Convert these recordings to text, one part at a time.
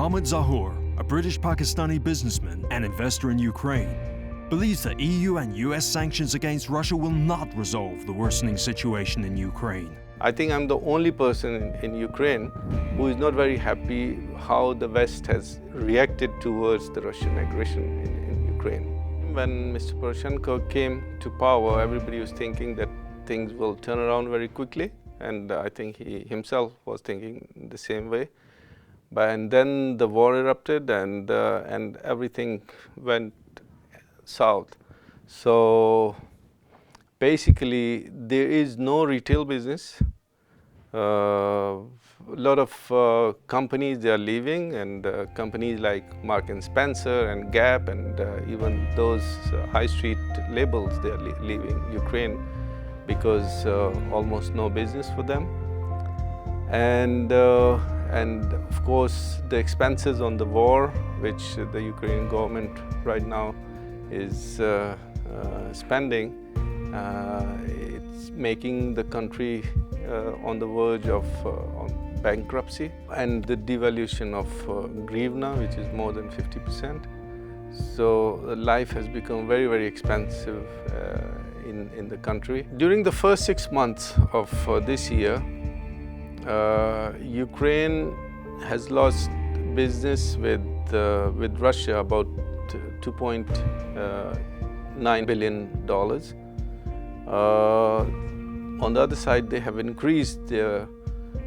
Mohammad Zahoor, a British Pakistani businessman and investor in Ukraine, believes that EU and US sanctions against Russia will not resolve the worsening situation in Ukraine. I think I'm the only person in Ukraine who is not very happy how the West has reacted towards the Russian aggression in Ukraine. When Mr. Poroshenko came to power, everybody was thinking that things will turn around very quickly, and I think he himself was thinking the same way. And then the war erupted, and everything went south. So basically, there is no retail business. A lot of companies, they are leaving, and companies like Mark & Spencer and Gap and even those high street labels, they are leaving Ukraine because almost no business for them. And of course, the expenses on the war, which the Ukrainian government right now is spending, it's making the country on the verge of bankruptcy, and the devaluation of hryvnia, which is more than 50%. So life has become very, very expensive in the country. During the first 6 months of this year, Ukraine has lost business with Russia about $2.9 billion. On the other side, they have increased their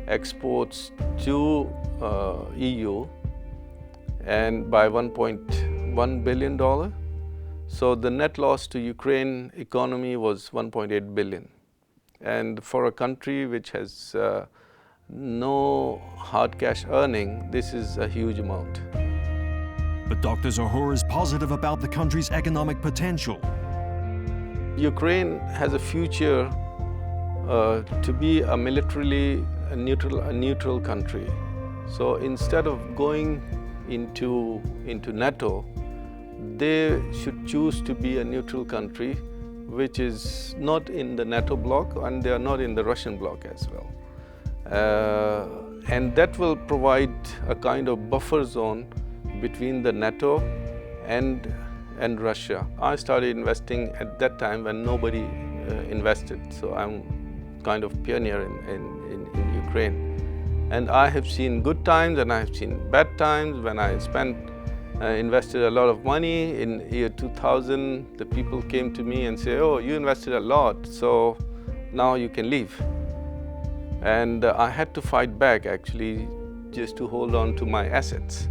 exports to EU and by $1.1 billion. So the net loss to Ukraine economy was $1.8 billion. And for a country which has no hard cash earning, this is a huge amount. But Dr. Zahoor is positive about the country's economic potential. Ukraine has a future to be a militarily neutral country. So instead of going into NATO, they should choose to be a neutral country, which is not in the NATO bloc, and they are not in the Russian bloc as well. And that will provide a kind of buffer zone between the NATO and Russia. I started investing at that time when nobody invested, so I'm kind of pioneer in Ukraine. And I have seen good times and I have seen bad times. When I invested a lot of money in year 2000, the people came to me and say, "Oh, you invested a lot, so now you can leave." And I had to fight back actually just to hold on to my assets.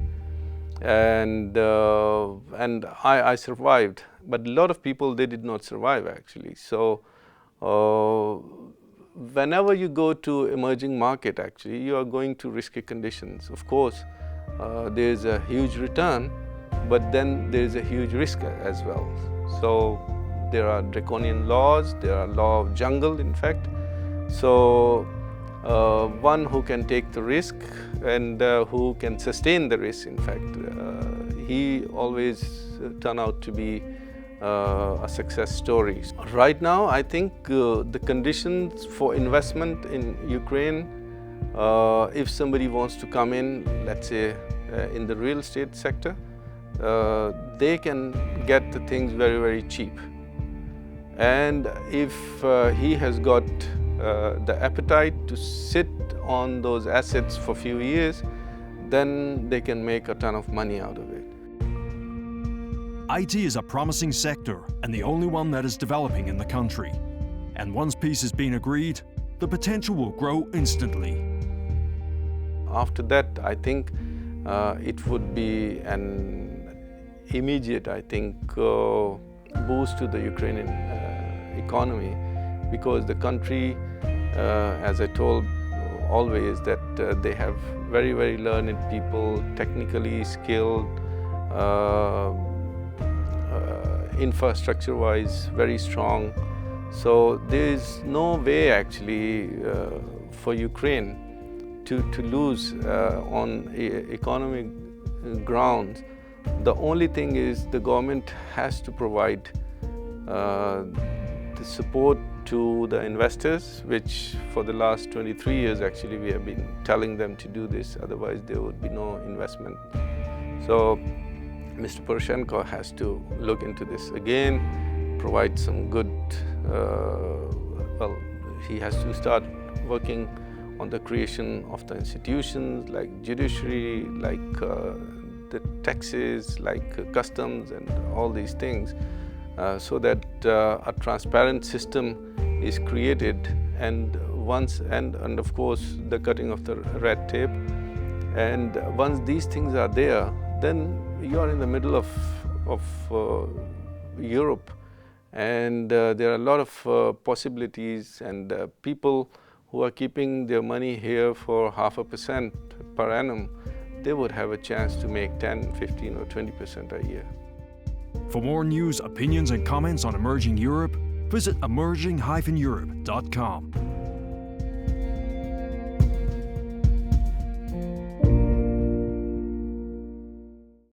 And I survived, but a lot of people, they did not survive actually. So whenever you go to emerging market, actually, you are going to risky conditions. Of course, there is a huge return, but then there is a huge risk as well. So there are draconian laws, there are law of jungle, in fact. So one who can take the risk and who can sustain the risk, in fact, he always turn out to be a success story. Right now, I think the conditions for investment in Ukraine, if somebody wants to come in, let's say in the real estate sector, they can get the things very, very cheap. And if he has got the appetite to sit on those assets for a few years, then they can make a ton of money out of it. IT is a promising sector and the only one that is developing in the country. And once peace has been agreed, the potential will grow instantly. After that, I think it would be an immediate, I think, boost to the Ukrainian economy, because the country, as I told always, that they have very, very learned people, technically skilled, infrastructure-wise very strong. So there is no way actually for Ukraine to lose on economic grounds. The only thing is the government has to provide the support to the investors, which for the last 23 years actually we have been telling them to do this, otherwise there would be no investment. So Mr. Poroshenko has to look into this again, provide some good, he has to start working on the creation of the institutions like judiciary, like the taxes, like customs and all these things, so that a transparent system is created, and of course the cutting of the red tape. And once these things are there, then you are in the middle of Europe, and there are a lot of possibilities, and people who are keeping their money here for 0.5% per annum, they would have a chance to make 10, 15 or 20% a year. For more news, opinions and comments on emerging Europe, visit emerging-europe.com.